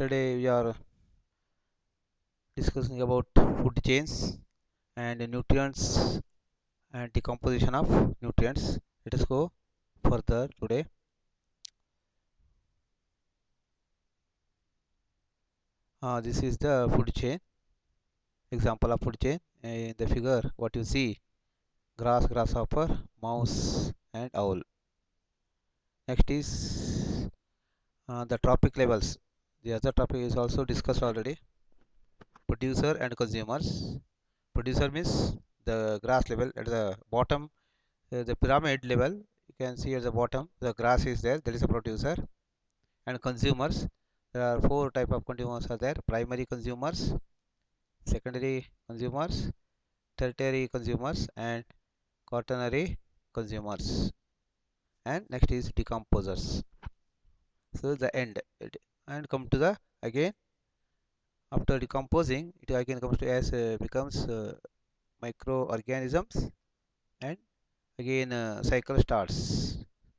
Today we are discussing about food chains and nutrients and decomposition of nutrients. Let us go further today. This is the food chain, example of food chain. In the figure, what you see: grass, grasshopper, mouse, and owl. Next is the trophic levels. The other topic is also discussed already. Producer and consumers. Producer means the grass level at the bottom, the pyramid level. You can see at the bottom the grass is there, that is a producer. And consumers, there are four type of consumers are there: primary consumers, secondary consumers, tertiary consumers, and quaternary consumers. And next is decomposers. So the end, and come to the again after decomposing it again comes to as becomes microorganisms, and again cycle starts.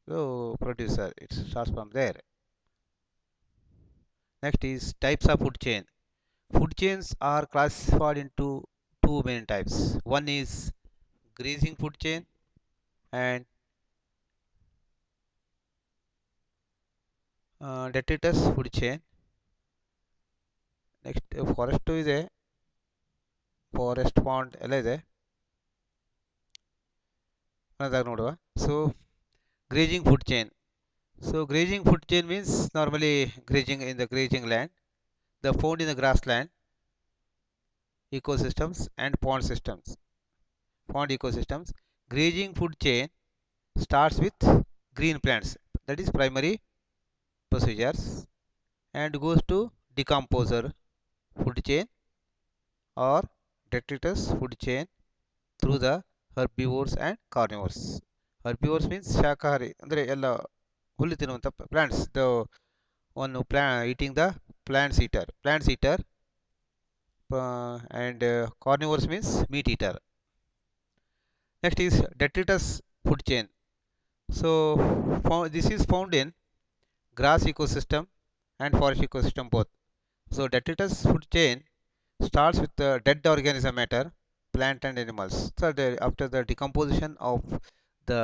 So producer, it starts from there. Next is types of food chain. Food chains are classified into two main types. One is grazing food chain and detritus food chain. Next forest is a forest pond ಎಲ್ಲ ಇದೆ ಅನ್ನೋದಾಗ ನೋಡುವ. So grazing food chain. So grazing food chain means normally grazing in the grazing land, the found in the grassland ecosystems and pond systems. Pond ecosystems. Grazing food chain starts with green plants, that is primary procedures, and goes to decomposer food chain or detritus food chain through the herbivores and carnivores. Herbivores means shakahari, andre ella hullu ತಿನ್ನುವಂತ plants, the one who eating the plants eater, and carnivores means meat eater. Next is detritus food chain. So this is found in grass ecosystem and forest ecosystem both. So detritus food chain starts with the dead organism matter, plant and animals. So after the decomposition of the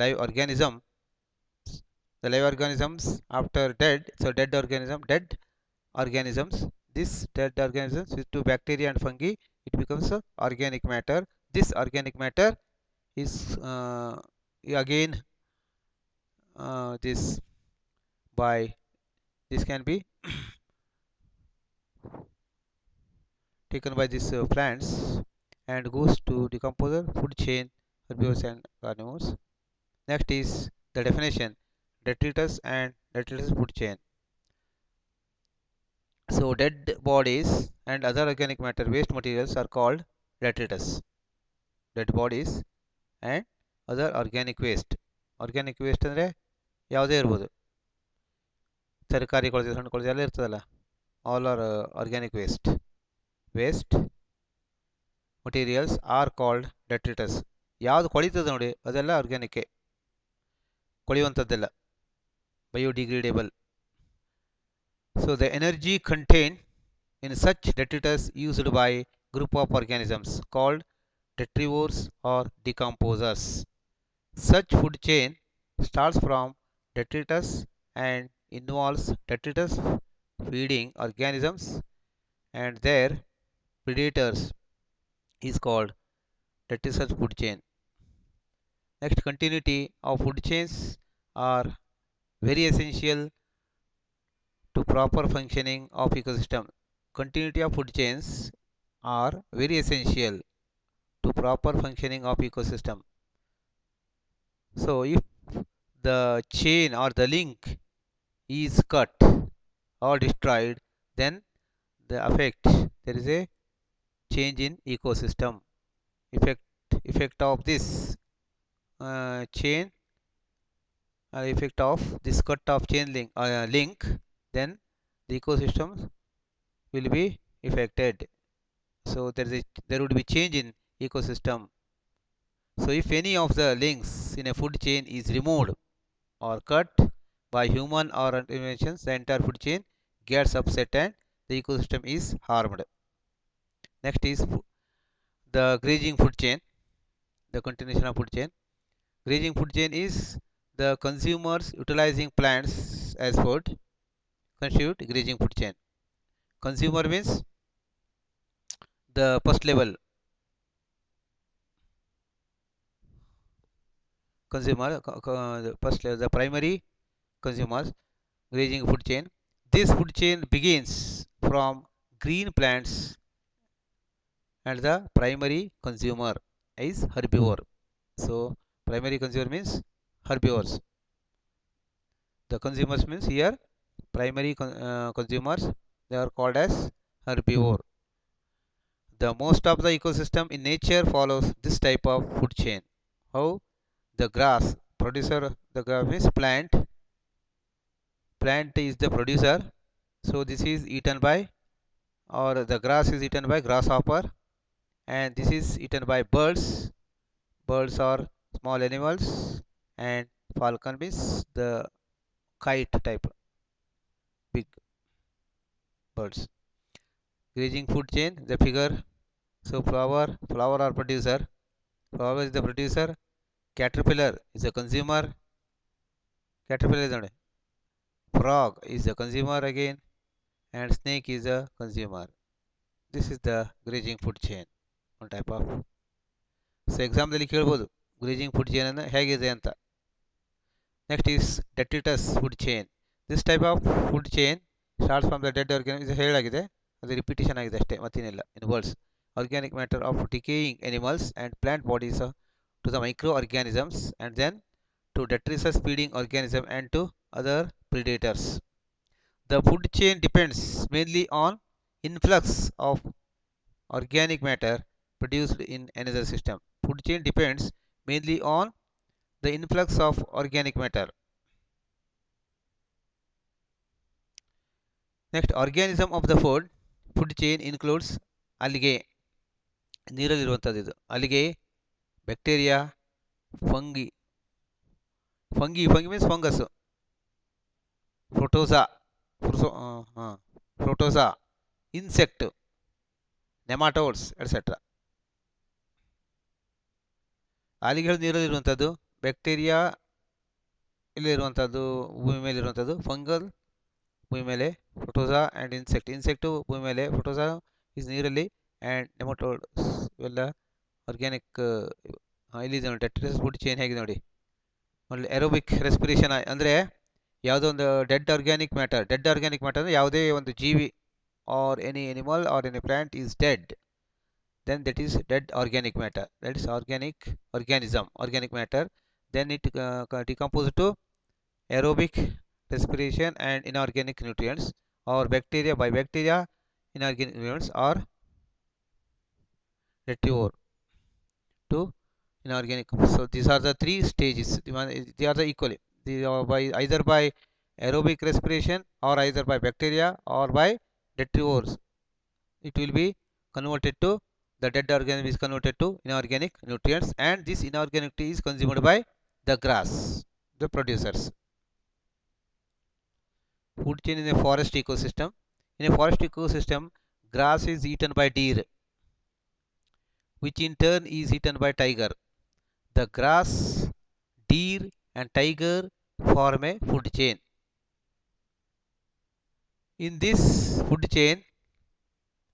live organism, the live organisms after dead, so dead organisms, this dead organisms with to bacteria and fungi, it becomes a organic matter. This organic matter is again this by this can be taken by these plants and goes to decomposer food chain, herbivores and carnivores. Next is the definition: detritus and detritus food chain. So dead bodies and other organic matter waste materials are called detritus. Dead bodies and other organic waste. Organic waste ಅಂದರೆ ಯಾವುದೇ ಇರ್ಬೋದು, ತರಕಾರಿ ಕೊಳೆತ ಹಣ್ಣು ಕೊಳೆತ ಎಲ್ಲ ಇರ್ತದಲ್ಲ, all are organic waste materials are called detritus. ಯಾವುದು ಕೊಳಿತದೆ ನೋಡಿ ಅದೆಲ್ಲ organic, ಕೊಳೆಯುವಂಥದ್ದೆಲ್ಲ biodegradable. So the energy contained in such detritus used by group of organisms called detrivores or decomposers. Such food chain starts from detritus and involves detritus feeding organisms and their predators is called detritus food chain. Next, continuity of food chains are very essential to proper functioning of ecosystem. Continuity of food chains are very essential to proper functioning of ecosystem. So if the chain or the link is cut or destroyed, then the effect, there is a change in ecosystem. Effect of this chain, effect of this cut of chain link, then the ecosystem will be affected. So there would be change in ecosystem. So if any of the links in a food chain is removed or cut by human or interventions, the entire food chain gets upset and the ecosystem is harmed. Next is the grazing food chain, the continuation of food chain. Grazing food chain is the consumers utilizing plants as food constitute grazing food chain. Consumer means the first level consumer, the first level, the primary consumers, grazing food chain. This food chain begins from green plants and the primary consumer is herbivore. So primary consumer means herbivores. The consumers means here primary consumers, they are called as herbivore. The most of the ecosystem in nature follows this type of food chain. How? The grass producer, the grass means plant is the producer, so this is eaten by, or the grass is eaten by grasshopper, and this is eaten by birds. Birds are small animals, and falcon means the kite type big birds. Grazing food chain, the figure. So flower are producer, flower is the producer, caterpillar is a consumer, caterpillar is a frog is a consumer again, and snake is a consumer. This is the grazing food chain, one type of. So ಎಕ್ಸಾಮ್ದಲ್ಲಿ ಕೇಳ್ಬೋದು grazing food chain ಅನ್ನು ಹೇಗಿದೆ ಅಂತ. Next is detritus food chain. This type of food chain starts from the dead organic, ಇದು ಹೇಳಾಗಿದೆ, ಅದು repetition ಆಗಿದೆ ಅಷ್ಟೇ, ಮತ್ತೇನಿಲ್ಲ. In words, organic matter of decaying animals and plant bodies to the micro organisms and then to detritus feeding organism and to other predators. The food chain depends mainly on influx of organic matter produced in another system. Food chain depends mainly on the influx of organic matter. Next, organism of the food chain includes algae, ನೀರಲ್ಲಿರುವಂಥದ್ದು ಇದು, algae, bacteria, fungi. Fungi means fungus, protozoa, insect, nematodes, etc. ಆಲಿಗಳು ನೀರಲ್ಲಿರುವಂಥದ್ದು, bacteria ಇಲ್ಲಿರುವಂಥದ್ದು, ಭೂಮಿ ಮೇಲೆ ಇರುವಂಥದ್ದು, fungal ಭೂಮಿ ಮೇಲೆ, ಪ್ರೊಟೋಸಾ and insect ಭೂಮಿ ಮೇಲೆ, ಪ್ರೊಟೋಸಾ ಇಸ್ ನೀರಲ್ಲಿ, ಆ್ಯಂಡ್ ನೆಮಟೋಡ್ಸ್ ಇವೆಲ್ಲ ಆರ್ಗ್ಯಾನಿಕ್. ಇಲ್ಲಿದೆ ನೋಡಿ ಡೆಟ್ರಿಟಸ್ ಫುಡ್ ಚೈನ್ ಹೇಗಿದೆ ನೋಡಿ. ಒಳ್ಳೆ ಎರೋಬಿಕ್ ರೆಸ್ಪಿರೇಷನ್ ಅಂದರೆ ಯಾವುದೋ ಒಂದು ಡೆಡ್ ಆರ್ಗ್ಯಾನಿಕ್ ಮ್ಯಾಟರ್ ಅಂದರೆ ಯಾವುದೇ ಒಂದು ಜೀವಿ R any animal R any plant is dead, then that is dead organic matter, that is organic matter, then it decomposes to aerobic respiration and inorganic nutrients, or by bacteria inorganic nutrients, or retrivore to inorganic. So these are the three stages, they are the equally, they are either by aerobic respiration or either by bacteria or by retrivores. It will be converted to, the dead organism is converted to inorganic nutrients, and this inorganic is consumed by the grass, the producers. Food chain in a forest ecosystem. In a forest ecosystem, grass is eaten by deer, which in turn is eaten by tiger. The grass, deer and tiger form a food chain. In this food chain,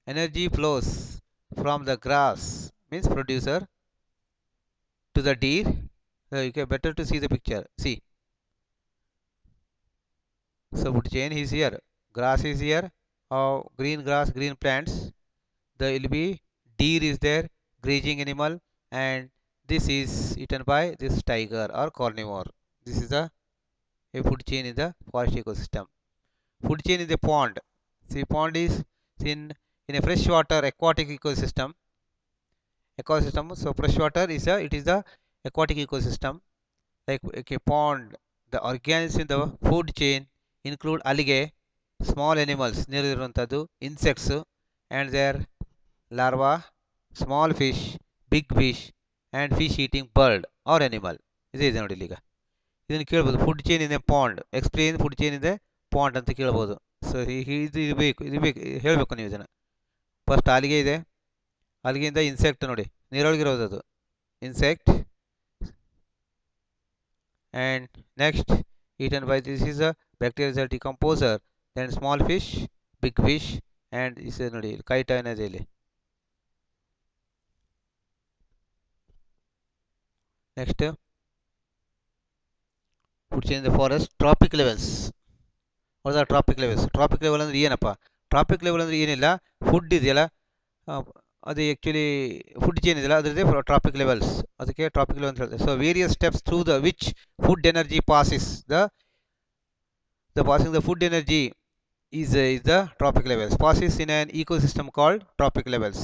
energy flows from the grass means producer to the deer. You can better to see the picture, see. So food chain is here, grass is here, green grass, green plants, there will be deer is there, grazing animal, and this is eaten by this tiger or carnivore. This is a food chain in the forest ecosystem. Food chain in the pond. See, pond is in a freshwater aquatic ecosystem. So freshwater is it is the aquatic ecosystem. Like a pond, the organisms in the food chain include algae, small animals, ನೀರಲ್ಲಿರುವಂಥದ್ದು, insects and their larvae, small fish, big fish, and fish eating bird or animal. ಇದೆ ನೋಡಿ ಈಗ ಇದನ್ನು ಕೇಳ್ಬೋದು. Food chain in a pond, explain food chain in a pond ಅಂತ ಕೇಳ್ಬೋದು. So ಇದು ಇದು ಬೇಕು ಹೇಳಬೇಕು ನೀವು ಇದನ್ನು. ಫಸ್ಟ್ ಆಲಿಗೆ ಇದೆ, ಆಲಿಗೆಯಿಂದ ಇನ್ಸೆಕ್ಟ್ ನೋಡಿ, ನೀರೊಳಗಿರೋದು ಅದು insect. And next, eaten by this is a bacteria is a decomposer. Then small fish, big fish, and is ನೋಡಿ ಕೈಟ ಏನಿದೆ ಇಲ್ಲಿ. Next, food chain in the forest, tropic levels. What are tropic levels? Tropic level ಅಂದ್ರೆ ಏನಪ್ಪ? Trophic level ಅಂದ್ರೆ ಏನಿಲ್ಲ, food ಇದೆಯಲ್ಲ ಅದು actually food chain ಇದೆಯಲ್ಲ ಅದರದ್ದೇ ಟ್ರಾಪಿಕ್ ಲೆವೆಲ್ಸ್, ಅದಕ್ಕೆ ಟ್ರಾಪಿಕ್ ಲೆವೆಲ್ ಅಂತ ಹೇಳ್ತಾರೆ. So various steps through the which food energy passes the passing the food energy is the tropic levels passes in an ecosystem called tropic levels.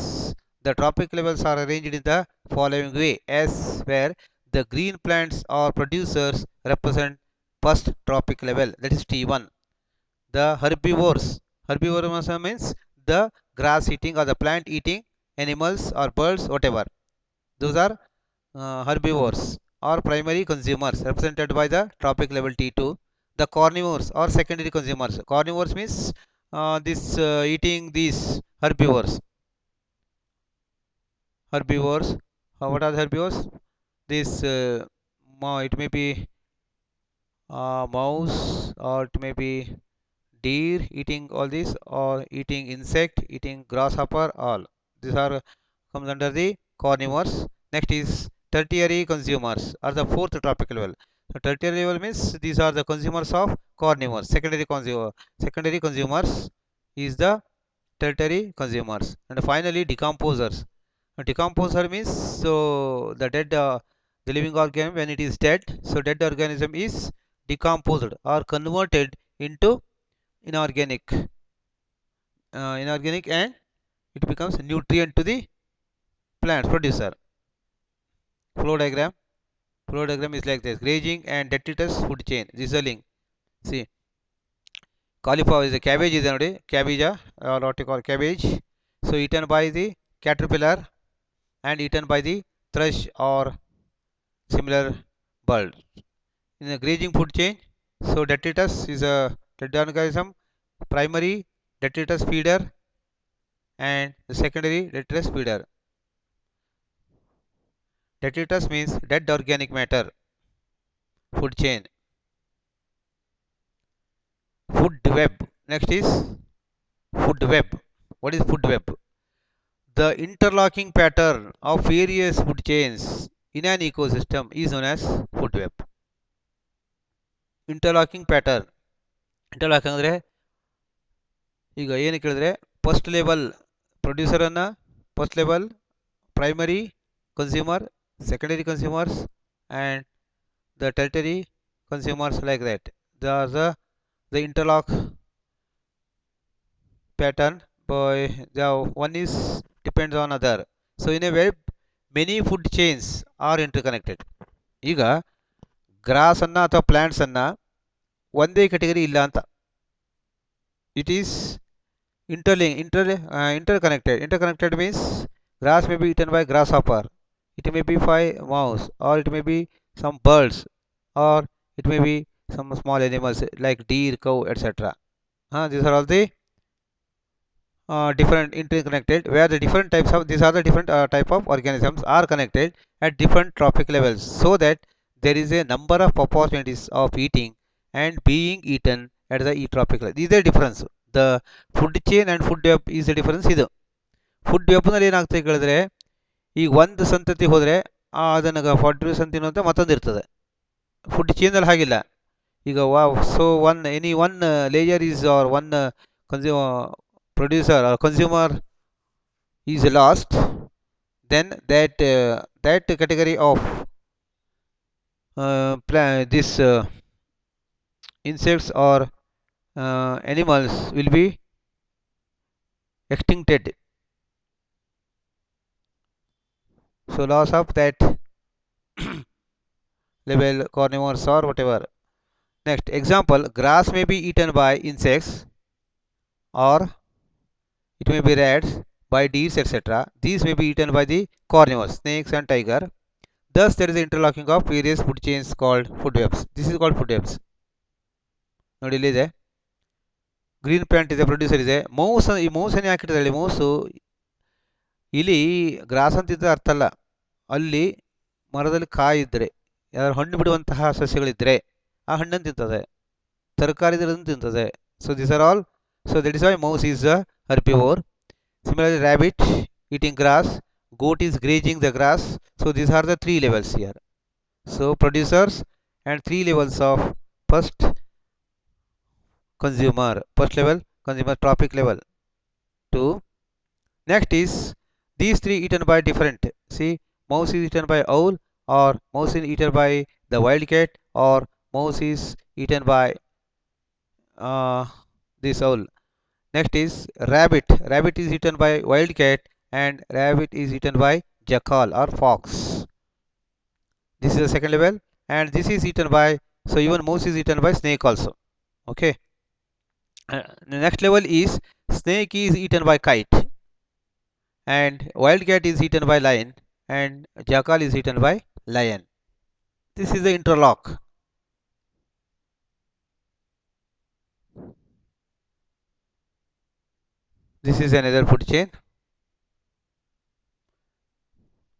The tropic levels are arranged in the following way, as where the green plants or producers represent first tropic level, that is T1. The herbivores means the grass eating or the plant eating animals or birds, whatever, those are herbivores or primary consumers represented by the tropic level T2. The carnivores or secondary consumers. Carnivores means this eating these herbivores. What are the herbivores? This it may be mouse, or it may be deer eating all this, or eating insect, eating grasshopper, all these are comes under the carnivores. Next is tertiary consumers, or the fourth tropic level. So tertiary level means these are the consumers of carnivores. Secondary consumers is the tertiary consumers. And finally decomposers. A decomposer means so the dead the living organism when it is dead, so dead organism is decomposed or converted into inorganic and it becomes nutrient to the plant producer. Flow diagram is like this: grazing and detritus food chain. This is a link. See, cauliflower is a cabbage is ನೋಡಿ, cabbage or what you call cabbage. So eaten by the caterpillar and eaten by the thrush or similar bird. In the grazing food chain, so detritus is a dead organism, primary detritus feeder and the secondary detritus feeder. Detritus means dead organic matter. Food chain. Food web. Next is food web. What is food web? The interlocking pattern of various food chains in an ecosystem is known as food web. Interlocking pattern. Interlock ಅಂದರೆ ಈಗ ಏನು ಕೇಳಿದ್ರೆ first level ಪ್ರೊಡ್ಯೂಸರನ್ನು, first level primary consumer, secondary consumers and the tertiary consumers, like that. The interlock pattern by the one is depends on other. So in a web many food chains are interconnected. ಈಗ gross ಅನ್ನ ಅಥವಾ plants ಅನ್ನ ಒಂದೇ category ಇಲ್ಲ ಅಂತ, it is interconnected means grass may be eaten by grasshopper, it may be by mouse, or it may be some birds, or it may be some small animals like deer, cow, etc. These are all the different interconnected, where the different types of these are the different type of organisms are connected at different trophic levels, so that there is a number of opportunities of eating and being eaten at the tropic level. These are difference. The food chain and food web is the difference. ಇದು food ವೆಬ್ನಲ್ಲಿ ಏನಾಗ್ತದೆ ಕೇಳಿದ್ರೆ, ಈಗ ಒಂದು ಸಂತತಿ ಹೋದರೆ ಅದನ್ನು forty ಸಂತಿನೋ ಅಂತ ಮತ್ತೊಂದು ಇರ್ತದೆ. ಫುಡ್ ಚೇನಲ್ಲಿ ಹಾಗಿಲ್ಲ. ಈಗ so one layer is or one producer or consumer is lost, then that category of this insects or animals will be extincted. So loss of that level, carnivores or whatever. Next example, grass may be eaten by insects, or it may be rats, by deers, etc. These may be eaten by the carnivores, snakes and tiger. Thus there is the interlocking of various food chains called food webs. This is called food webs. ನೋಡಿ ಇಲ್ಲಿದೆ, green plant ಇದೆ, producer ಇದೆ. Mouse, ಈ ಮೌಸನ್ನು ಯಾಕಿಟ್ಟಿದೆ ಹೇಳಿ? Mouse ಇಲಿ gross ಅಂತ ಇದ್ದರೆ ಅರ್ಥ ಅಲ್ಲ. ಅಲ್ಲಿ ಮರದಲ್ಲಿ ಕಾಯಿ ಇದ್ದರೆ, ಯಾರು ಹಣ್ಣು ಬಿಡುವಂತಹ ಸಸ್ಯಗಳಿದ್ದರೆ ಆ ಹಣ್ಣನ್ನು ತಿಂತದೆ, ತರಕಾರಿ ತಿಂತದೆ. So this are all. So that is why mouse is a herbivore. Similarly, rabbit eating grass, goat is grazing the grass. So these are the three levels here. So producers and three levels of first consumer. First level consumer, trophic level 2. Next is these three eaten by different. See, mouse is eaten by owl, or mouse is eaten by the wildcat, or mouse is eaten by this owl. Next is rabbit. Rabbit is eaten by wildcat, and rabbit is eaten by jackal or fox. This is the second level, and this is eaten by, so even mouse is eaten by snake also. Okay. The next level is snake is eaten by kite, and wildcat is eaten by lion, and jackal is eaten by lion. This is the interlock. This is another food chain.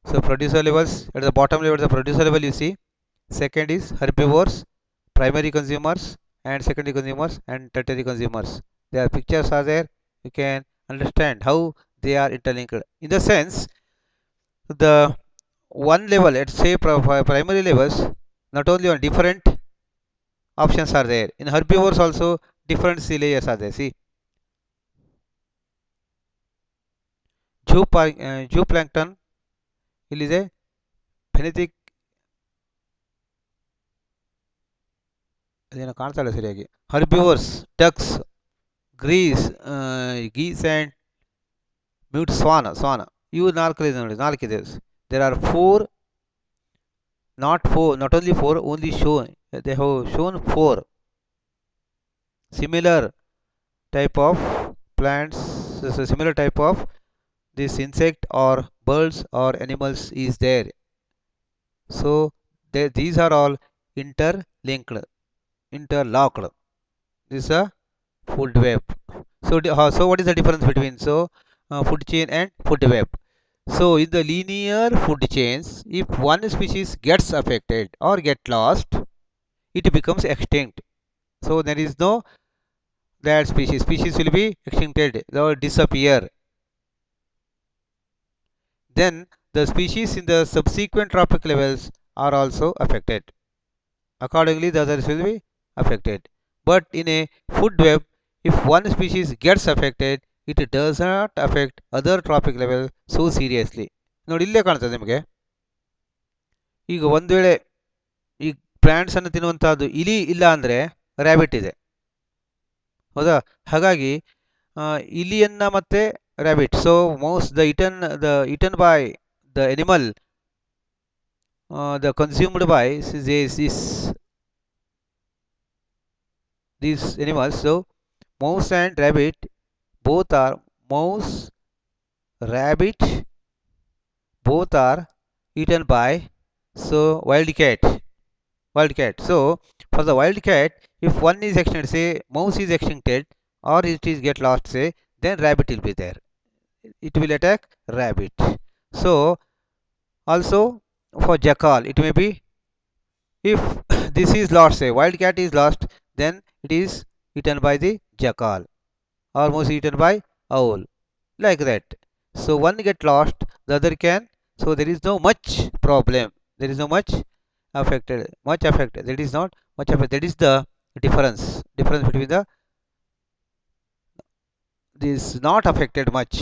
So producer levels, at the bottom level, the producer level you see. Second is herbivores, primary consumers, and secondary consumers, and tertiary consumers. Their pictures are there. You can understand how they are interlinked. In the sense, the one level, let's say primary levels, not only on different options are there. In herbivores also different sea layers are there. See, zooplankton ಇಲ್ಲಿದೆ, ಫೆನೆಟಿಕ್ ಅದೇನೋ ಕಾಣ್ತಾ ಇಲ್ಲ ಸರಿಯಾಗಿ. Herbivores, ducks, geese and mute swan. ಇವು ನಾಲ್ಕಿದೆ ನೋಡಿ, ನಾಲ್ಕಿದೆ. There are four, not only four, only shown, they have shown four similar type of plants, similar type of this insect or birds or animals is there. So these are all interlocked. This is a food web. So what is the difference between food chain and food web? So in the linear food chains, if one species gets affected or get lost, it becomes extinct. So there is no that species will be extincted or disappear. Then the species in the subsequent trophic levels are also affected. Accordingly, the others will be affected. But in a food web, if one species gets affected, it does not affect other trophic level so seriously. ನೋಡಿ ಇಲ್ಲೇ ಕಾಣ್ತದೆ ನಿಮಗೆ. ಈಗ ಒಂದು ವೇಳೆ ಈ plants ಅನ್ನು ತಿನ್ನುವಂತಹದ್ದು ಇಲಿ ಇಲ್ಲ ಅಂದರೆ ರ್ಯಾಬಿಟ್ ಇದೆ, ಹೌದಾ? ಹಾಗಾಗಿ ಇಲಿಯನ್ನ ಮತ್ತೆ rabbit. So mouse, the eaten by the animal, the consumed by these animals. So mouse and rabbit both are rabbit both are eaten by wildcat. So for the wildcat, if one is extincted, say mouse is extincted or it is get lost, say, then rabbit will be there. It will attack rabbit. So also for jackal, it may be, if this is lost, say wildcat is lost, then it is eaten by the jackal, or most eaten by owl, like that. So one get lost, the other can. So there is no much problem, there is no much affected. That is not much affected. That is the difference between the this not affected much.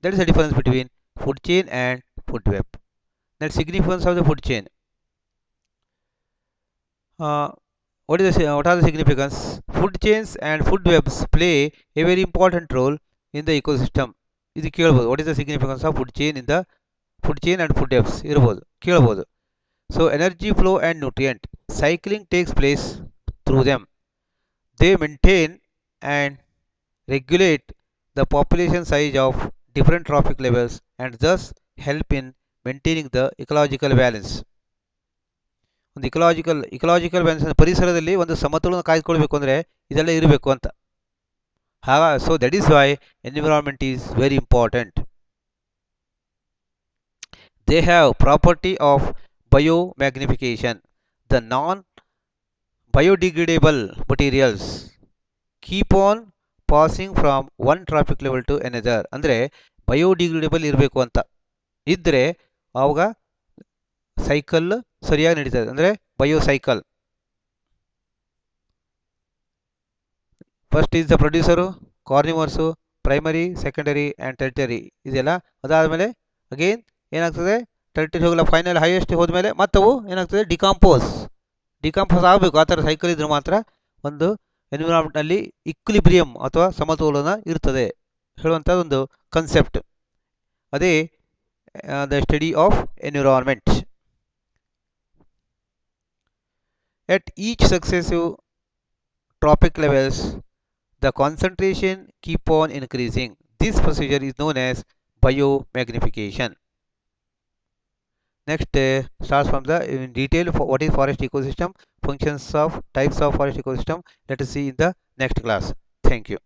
That is the difference between food chain and food web. That significance of the food chain. What are the significance? Food chains and food webs play a very important role in the ecosystem. ಇದು ಕೇಳಬಹುದು. What is the significance of food chain in the food chain and food webs ಇರಬಹುದು, ಕೇಳಬಹುದು. So energy flow and nutrient cycling takes place through them. They maintain and regulate the population size of different trophic levels and thus help in maintaining the ecological balance. ಒಂದು ecological balance, ಪರಿಸರದಲ್ಲಿ ಒಂದು ಸಮತೋಲನ ಕಾಯ್ದುಕೊಳ್ಬೇಕು ಅಂದರೆ ಇದೆಲ್ಲ ಇರಬೇಕು ಅಂತ. So that is why environment is very important. They have property of biomagnification. The non biodegradable materials keep on passing from one traffic level to another. ಅಂದರೆ biodegradable ಇರಬೇಕು ಅಂತ ಇದ್ದರೆ ಆವಾಗ ಸೈಕಲ್ ಸರಿಯಾಗಿ ನಡೀತದೆ, ಅಂದರೆ biocycle. First is the producer, carnivores, primary, secondary and tertiary ಇದೆಲ್ಲ. ಅದಾದಮೇಲೆ ಅಗೇನ್ ಏನಾಗ್ತದೆ, ಟೆರಿಟರಿ ಹೋಗಲ್ಲ, ಫೈನಲ್ ಹೈಯೆಸ್ಟ್ ಹೋದ್ಮೇಲೆ ಮತ್ತವು ಏನಾಗ್ತದೆ, ಡಿಕಾಂಪೋಸ್ ಆಗಬೇಕು. ಆ ಥರ ಸೈಕಲ್ ಇದ್ರೆ ಮಾತ್ರ ಒಂದು ಎನ್ವಿರಾನ್ಮೆಂಟ್ನಲ್ಲಿ ಇಕ್ವಿಲಿಬ್ರಿಯಂ ಅಥವಾ ಸಮತೋಲನ ಇರ್ತದೆ ಹೇಳುವಂಥದ್ದೊಂದು ಕನ್ಸೆಪ್ಟ್. ಅದೇ the study of environment. At each successive trophic levels, the concentration keep on increasing. This procedure is known as biomagnification. Next starts from the in detail for what is forest ecosystem, functions of types of forest ecosystem. Let us see in the next class. Thank you.